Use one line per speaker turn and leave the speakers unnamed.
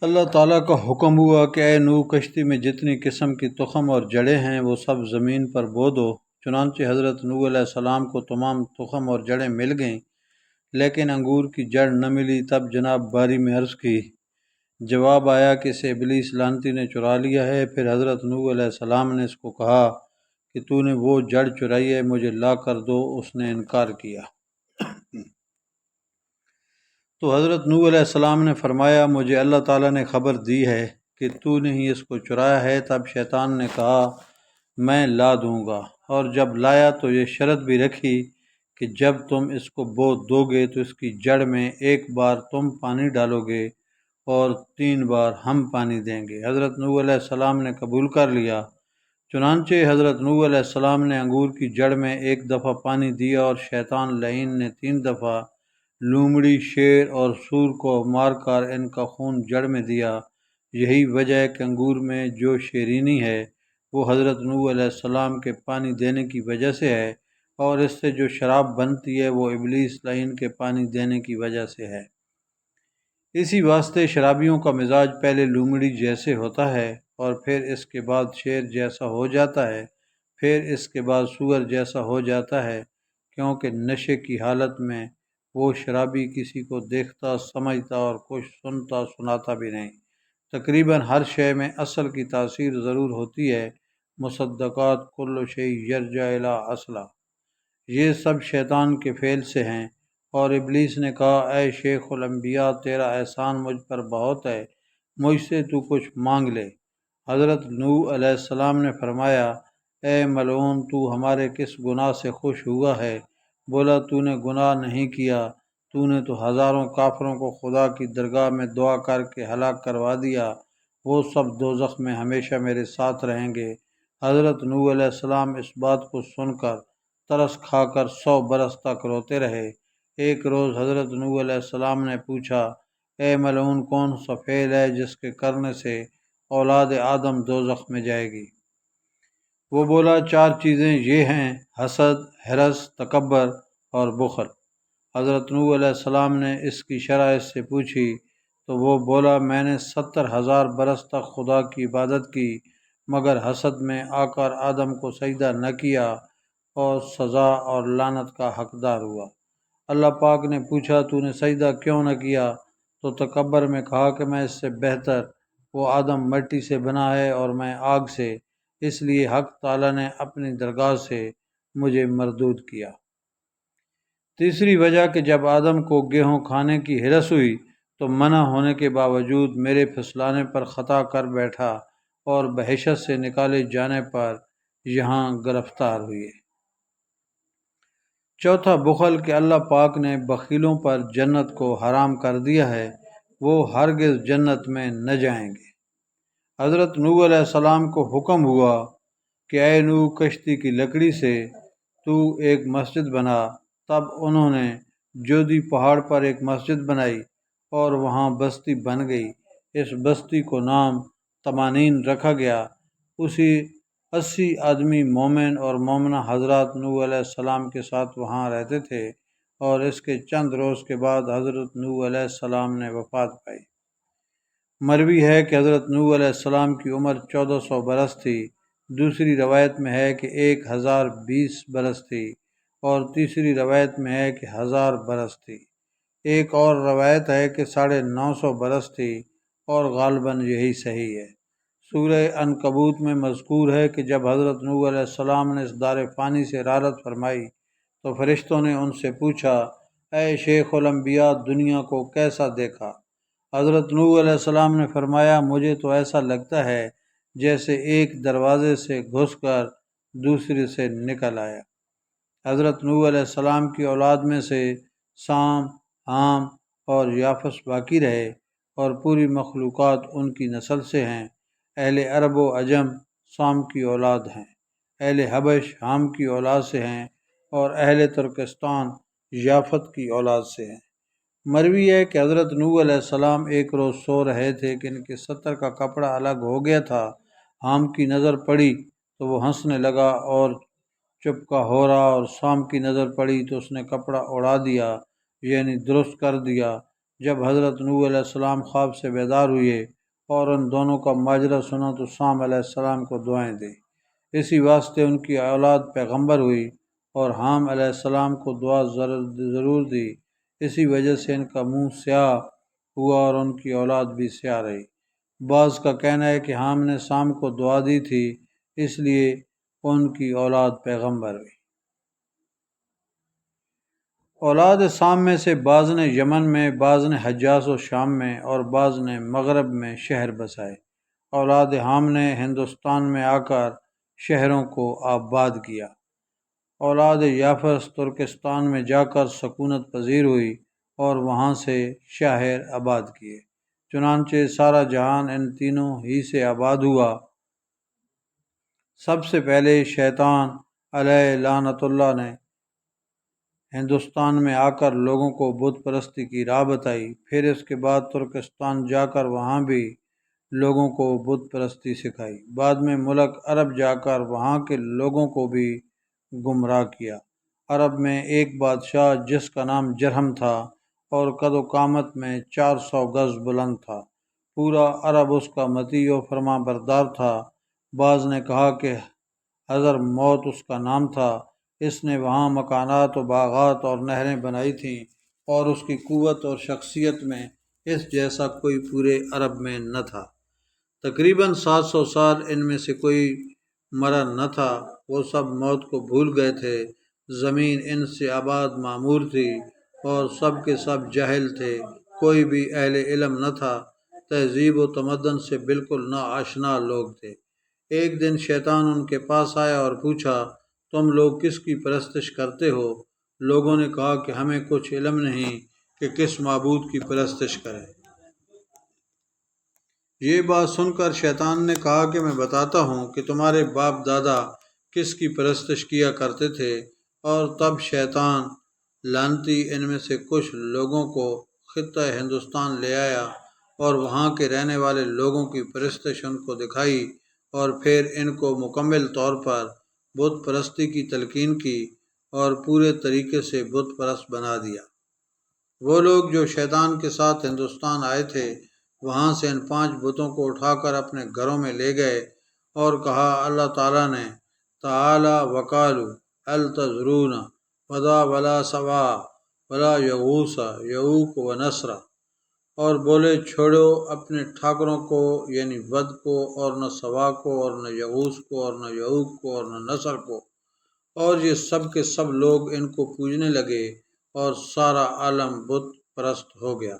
اللہ تعالیٰ کا حکم ہوا کہ اے نوح، کشتی میں جتنی قسم کی تخم اور جڑیں ہیں وہ سب زمین پر بو دو۔ چنانچہ حضرت نوح علیہ السلام کو تمام تخم اور جڑیں مل گئیں، لیکن انگور کی جڑ نہ ملی۔ تب جناب باری میں عرض کی، جواب آیا کہ اسے ابلیس لعنتی نے چرا لیا ہے۔ پھر حضرت نوح علیہ السلام نے اس کو کہا کہ تو نے وہ جڑ چرائی ہے، مجھے لا کر دو۔ اس نے انکار کیا۔ تو حضرت نوح علیہ السلام نے فرمایا، مجھے اللہ تعالیٰ نے خبر دی ہے کہ تو نے ہی اس کو چرایا ہے۔ تب شیطان نے کہا، میں لا دوں گا، اور جب لایا تو یہ شرط بھی رکھی کہ جب تم اس کو بو دو گے تو اس کی جڑ میں ایک بار تم پانی ڈالو گے اور 3 بار ہم پانی دیں گے۔ حضرت نوح علیہ السلام نے قبول کر لیا۔ چنانچہ حضرت نوح علیہ السلام نے انگور کی جڑ میں 1 دفعہ پانی دیا، اور شیطان لعین نے 3 دفعہ لومڑی، شیر اور سور کو مار کر ان کا خون جڑ میں دیا۔ یہی وجہ ہے کہ انگور میں جو شیرینی ہے وہ حضرت نوح علیہ السلام کے پانی دینے کی وجہ سے ہے، اور اس سے جو شراب بنتی ہے وہ ابلیس لعین کے پانی دینے کی وجہ سے ہے۔ اسی واسطے شرابیوں کا مزاج پہلے لومڑی جیسے ہوتا ہے، اور پھر اس کے بعد شیر جیسا ہو جاتا ہے، پھر اس کے بعد سور جیسا ہو جاتا ہے، کیونکہ نشے کی حالت میں وہ شرابی کسی کو دیکھتا، سمجھتا اور کچھ سنتا سناتا بھی نہیں۔ تقریباً ہر شے میں اصل کی تاثیر ضرور ہوتی ہے۔ مصدقات کل شیء یرجع الی اصلہ، یہ سب شیطان کے فعل سے ہیں۔ اور ابلیس نے کہا، اے شیخ الانبیاء، تیرا احسان مجھ پر بہت ہے، مجھ سے تو کچھ مانگ لے۔ حضرت نوح علیہ السلام نے فرمایا، اے ملعون، تو ہمارے کس گناہ سے خوش ہوا ہے؟ بولا، تو نے گناہ نہیں کیا، تو نے تو ہزاروں کافروں کو خدا کی درگاہ میں دعا کر کے ہلاک کروا دیا، وہ سب دوزخ میں ہمیشہ میرے ساتھ رہیں گے۔ حضرت نوح علیہ السلام اس بات کو سن کر ترس کھا کر 100 برس تک روتے رہے۔ ایک روز حضرت نوح علیہ السلام نے پوچھا، اے ملعون، کون سا فعل ہے جس کے کرنے سے اولاد آدم دوزخ میں جائے گی؟ وہ بولا، 4 چیزیں یہ ہیں: حسد، حرص، تکبر اور بخل۔ حضرت نوح علیہ السلام نے اس کی شرح اس سے پوچھی تو وہ بولا، میں نے 70,000 برس تک خدا کی عبادت کی، مگر حسد میں آ کر آدم کو سجدہ نہ کیا اور سزا اور لعنت کا حقدار ہوا۔ اللہ پاک نے پوچھا، تو نے سجدہ کیوں نہ کیا؟ تو تکبر میں کہا کہ میں اس سے بہتر، وہ آدم مٹی سے بنا ہے اور میں آگ سے، اس لیے حق تعالیٰ نے اپنی درگاہ سے مجھے مردود کیا۔ تیسری وجہ کہ جب آدم کو گیہوں کھانے کی ہرس ہوئی تو منع ہونے کے باوجود میرے پھسلانے پر خطا کر بیٹھا، اور بحیثیت سے نکالے جانے پر یہاں گرفتار ہوئے۔ چوتھا بخل کہ اللہ پاک نے بخیلوں پر جنت کو حرام کر دیا ہے، وہ ہرگز جنت میں نہ جائیں گے۔ حضرت نوح علیہ السلام کو حکم ہوا کہ اے نوح، کشتی کی لکڑی سے تو ایک مسجد بنا۔ تب انہوں نے جودی پہاڑ پر ایک مسجد بنائی اور وہاں بستی بن گئی۔ اس بستی کو نام تمانین رکھا گیا۔ اسی 80 آدمی مومن اور مومنہ حضرات نوح علیہ السلام کے ساتھ وہاں رہتے تھے، اور اس کے چند روز کے بعد حضرت نوح علیہ السلام نے وفات پائی۔ مروی ہے کہ حضرت نوح علیہ السلام کی عمر 1400 برس تھی، دوسری روایت میں ہے کہ 1020 برس تھی، اور تیسری روایت میں ہے کہ 1000 برس تھی۔ ایک اور روایت ہے کہ 950 برس تھی، اور غالباً یہی صحیح ہے۔ سورہ عنکبوت میں مذکور ہے کہ جب حضرت نوح علیہ السلام نے اس دار فانی سے رحلت فرمائی تو فرشتوں نے ان سے پوچھا، اے شیخ الانبیاء، دنیا کو کیسا دیکھا؟ حضرت نوح علیہ السلام نے فرمایا، مجھے تو ایسا لگتا ہے جیسے ایک دروازے سے گھس کر دوسرے سے نکل آیا۔ حضرت نوح علیہ السلام کی اولاد میں سے سام، حام اور یافس باقی رہے، اور پوری مخلوقات ان کی نسل سے ہیں۔ اہل عرب و عجم سام کی اولاد ہیں، اہل حبش حام کی اولاد سے ہیں، اور اہل ترکستان یافت کی اولاد سے ہیں۔ مروی ہے کہ حضرت نوح علیہ السلام ایک روز سو رہے تھے کہ ان کے 70 کا کپڑا الگ ہو گیا تھا۔ حام کی نظر پڑی تو وہ ہنسنے لگا اور چپکا ہو رہا، اور سام کی نظر پڑی تو اس نے کپڑا اڑا دیا، یعنی درست کر دیا۔ جب حضرت نوح علیہ السلام خواب سے بیدار ہوئے اور ان دونوں کا ماجرا سنا تو سام علیہ السلام کو دعائیں دیں، اسی واسطے ان کی اولاد پیغمبر ہوئی، اور حام علیہ السلام کو دعا ضرور دی، اسی وجہ سے ان کا منہ سیاہ ہوا اور ان کی اولاد بھی سیاہ رہی۔ بعض کا کہنا ہے کہ حام نے سام کو دعا دی تھی، اس لیے ان کی اولاد پیغمبر ہوئی۔ اولاد سام میں سے بعض نے یمن میں، بعض نے حجاز و شام میں، اور بعض نے مغرب میں شہر بسائے۔ اولاد حام نے ہندوستان میں آ کر شہروں کو آباد کیا۔ اولاد یافس ترکستان میں جا کر سکونت پذیر ہوئی اور وہاں سے شہر آباد کیے۔ چنانچہ سارا جہان ان تینوں ہی سے آباد ہوا۔ سب سے پہلے شیطان علیہ لعنت اللہ نے ہندوستان میں آ کر لوگوں کو بت پرستی کی راہ بتائی، پھر اس کے بعد ترکستان جا کر وہاں بھی لوگوں کو بت پرستی سکھائی، بعد میں ملک عرب جا کر وہاں کے لوگوں کو بھی گمراہ کیا۔ عرب میں ایک بادشاہ جس کا نام جرہم تھا اور قد و قامت میں 400 گز بلند تھا، پورا عرب اس کا مطیع و فرما بردار تھا۔ بعض نے کہا کہ حضر موت اس کا نام تھا، اس نے وہاں مکانات و باغات اور نہریں بنائی تھیں، اور اس کی قوت اور شخصیت میں اس جیسا کوئی پورے عرب میں نہ تھا۔ تقریباً 700 سال ان میں سے کوئی مرا نہ تھا، وہ سب موت کو بھول گئے تھے۔ زمین ان سے آباد معمور تھی اور سب کے سب جاہل تھے، کوئی بھی اہل علم نہ تھا، تہذیب و تمدن سے بالکل نا آشنا لوگ تھے۔ ایک دن شیطان ان کے پاس آیا اور پوچھا، تم لوگ کس کی پرستش کرتے ہو؟ لوگوں نے کہا کہ ہمیں کچھ علم نہیں کہ کس معبود کی پرستش کریں۔ یہ بات سن کر شیطان نے کہا کہ میں بتاتا ہوں کہ تمہارے باپ دادا کس کی پرستش کیا کرتے تھے۔ اور تب شیطان لعنتی ان میں سے کچھ لوگوں کو خطہ ہندوستان لے آیا اور وہاں کے رہنے والے لوگوں کی پرستش ان کو دکھائی، اور پھر ان کو مکمل طور پر بت پرستی کی تلقین کی اور پورے طریقے سے بت پرست بنا دیا۔ وہ لوگ جو شیطان کے ساتھ ہندوستان آئے تھے، وہاں سے ان 5 بتوں کو اٹھا کر اپنے گھروں میں لے گئے اور کہا، اللہ تعالیٰ نے تعالی وقالو التذرون ودا ولا سوا ولا یغوث یعوق و نصر، اور بولے چھوڑو اپنے ٹھاکروں کو یعنی ود کو، اور نہ سوا کو، اور نہ یغوث کو، اور نہ یعوق کو، اور نہ نصر کو۔ اور یہ سب کے سب لوگ ان کو پوجنے لگے اور سارا عالم بت پرست ہو گیا۔